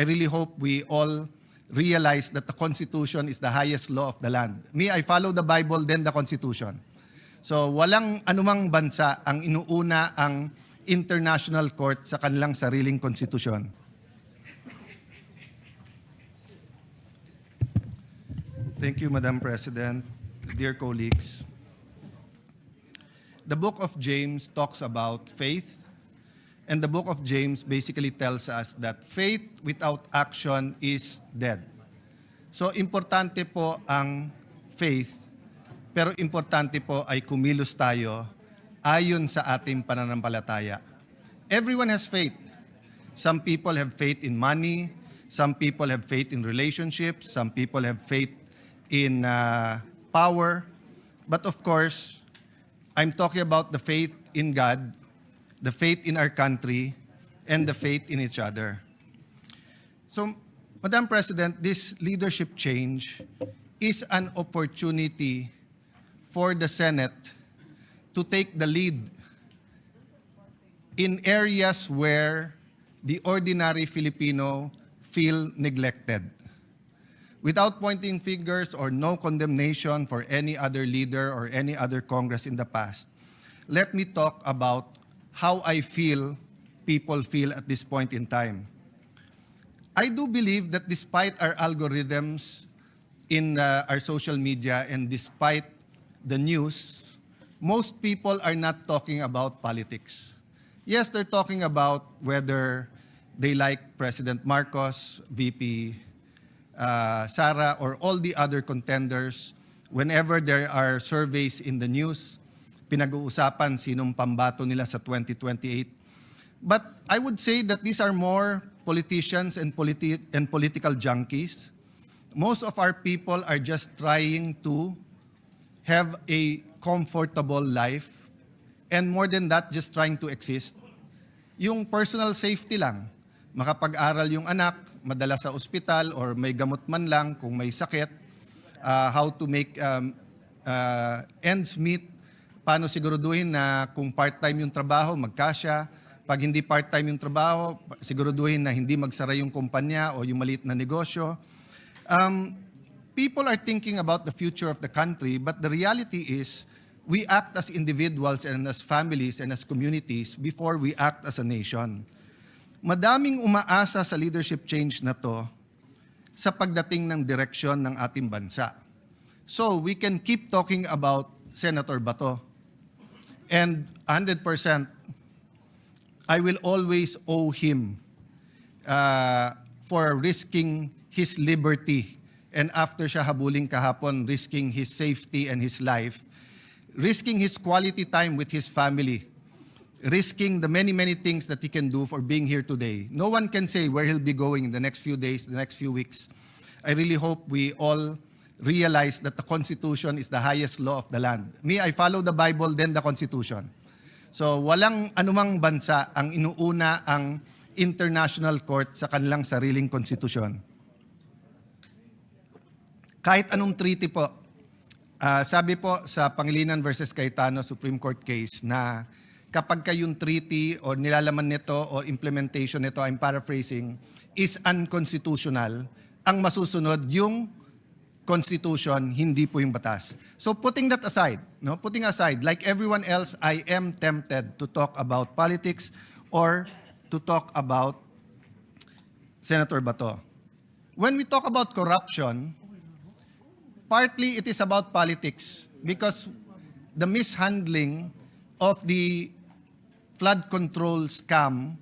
I really hope we all realize that the Constitution is the highest law of the land. Me, I follow the Bible, then the Constitution. So walang anumang bansa ang inuuna ang international court sa kanilang sariling konstitusyon. Thank you, Madam President. Dear colleagues, the book of James talks about faith, and the book of James basically tells us that faith without action is dead. So importante po ang faith, pero importante po ay kumilos tayo ayon sa ating pananampalataya. Everyone has faith. Some people have faith in money, some people have faith in relationships, some people have faith in power. But of course, I'm talking about the faith in God, the faith in our country, and the faith in each other. So, Madam President, this leadership change is an opportunity for the Senate to take the lead in areas where the ordinary Filipino feel neglected. Without pointing fingers or no condemnation for any other leader or any other Congress in the past, let me talk about how I feel people feel at this point in time. I do believe that despite our algorithms in our social media and despite the news, most people are not talking about politics. Yes, they're talking about whether they like President Marcos, VP Sara, or all the other contenders. Whenever there are surveys in the news, pinag-uusapan sinong pambato nila sa 2028. But I would say that these are more politicians and political junkies. Most of our people are just trying to have a comfortable life, and more than that, just trying to exist. Yung personal safety lang, makapag-aral yung anak, madala sa ospital, or may gamot man lang kung may sakit, how to make ends meet, paano siguraduhin na kung part-time yung trabaho, magkasya, pag hindi part-time yung trabaho, siguraduhin na hindi magsara yung kumpanya o yung maliit na negosyo. People are thinking about the future of the country, but the reality is we act as individuals and as families and as communities before we act as a nation. Madaming umaasa sa leadership change na to sa pagdating ng direksyon ng ating bansa. So we can keep talking about Senator Bato. And 100%, I will always owe him for risking his liberty. And after siya habuling kahapon, risking his safety and his life, risking his quality time with his family, risking the many, many things that he can do for being here today. No one can say where he'll be going in the next few days, the next few weeks. I really hope we all realize that the Constitution is the highest law of the land. Me, I follow the Bible, then the Constitution. So walang anumang bansa ang inuuna ang international court sa kanilang sariling konstitusyon. Kahit anong treaty po, sabi po sa Pangilinan versus Cayetano Supreme Court case na kapag kayong treaty o nilalaman nito o implementation nito, I'm paraphrasing, is unconstitutional, ang masusunod yung Constitution, hindi po yung batas. So putting that aside, putting aside, like everyone else, I am tempted to talk about politics or to talk about Senator Bato. When we talk about corruption, partly it is about politics because the mishandling of the flood control scam,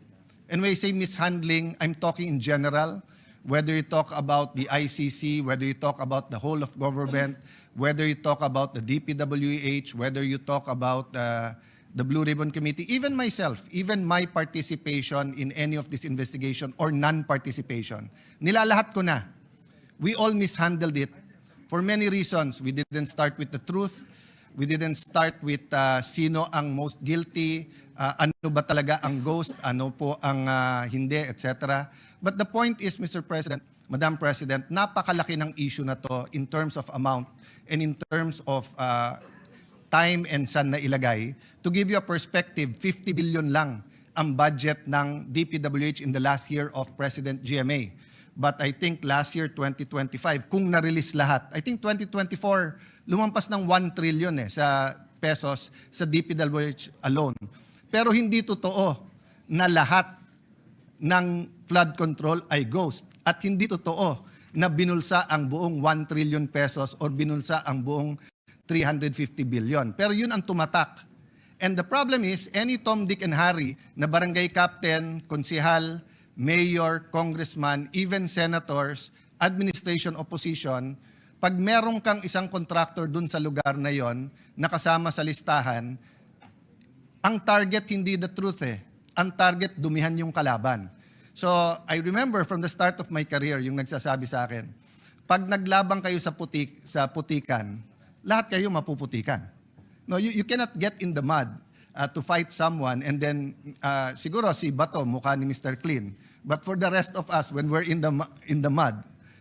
and when I say mishandling, I'm talking in general, whether you talk about the ICC, whether you talk about the whole of government, whether you talk about the DPWH, whether you talk about the Blue Ribbon Committee, even myself, even my participation in any of this investigation or non-participation, nilalahat ko na. We all mishandled it for many reasons. We didn't start with the truth. We didn't start with sino ang most guilty, ano ba talaga ang ghost, ano po ang hindi, etc. But the point is, Mr. President, Madam President, napakalaki ng issue na to in terms of amount and in terms of time and saan na ilagay. To give you a perspective, 50 billion lang ang budget ng DPWH in the last year of President GMA. But I think last year, 2025, kung na-release lahat, I think 2024, lumampas ng 1 trillion sa pesos sa DPWH alone. Pero hindi totoo na lahat ng flood control ay ghost. At hindi totoo na binulsa ang buong 1 trillion pesos or binulsa ang buong 350 billion. Pero yun ang tumatak. And the problem is, any Tom, Dick, and Harry na barangay captain, konsihal, mayor, congressman, even senators, administration, opposition, pag merong kang isang contractor dun sa lugar na yon, nakasama sa listahan, ang target hindi the truth eh. Ang target, dumihan yung kalaban. So, I remember from the start of my career, yung nagsasabi sa akin, pag naglabang kayo sa putikan, lahat kayo mapuputikan. No, you cannot get in the mud to fight someone and then siguro si Bato mukha ni Mr. Clean. But for the rest of us, when we're in the mud,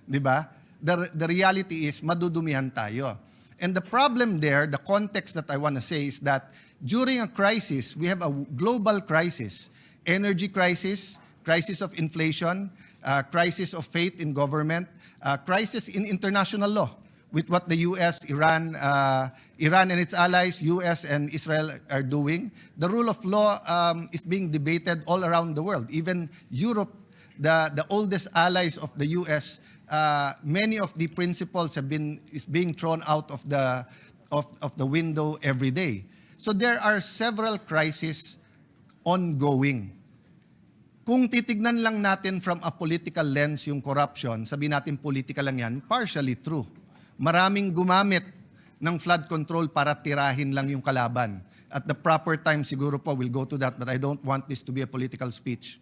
di ba? The reality is madudumihan tayo. And the problem there, the context that I want to say is that during a crisis, we have a global crisis, energy crisis, crisis of inflation, crisis of faith in government, crisis in international law with what the US, Iran and its allies, US and Israel are doing. The rule of law is being debated all around the world. Even Europe, the oldest allies of the US, many of the principles is being thrown out of the window every day. So there are several crises ongoing. Kung titignan lang natin from a political lens yung corruption, sabihin natin political lang yan, partially true. Maraming gumamit ng flood control para tirahin lang yung kalaban. At the proper time siguro po, we'll go to that, but I don't want this to be a political speech.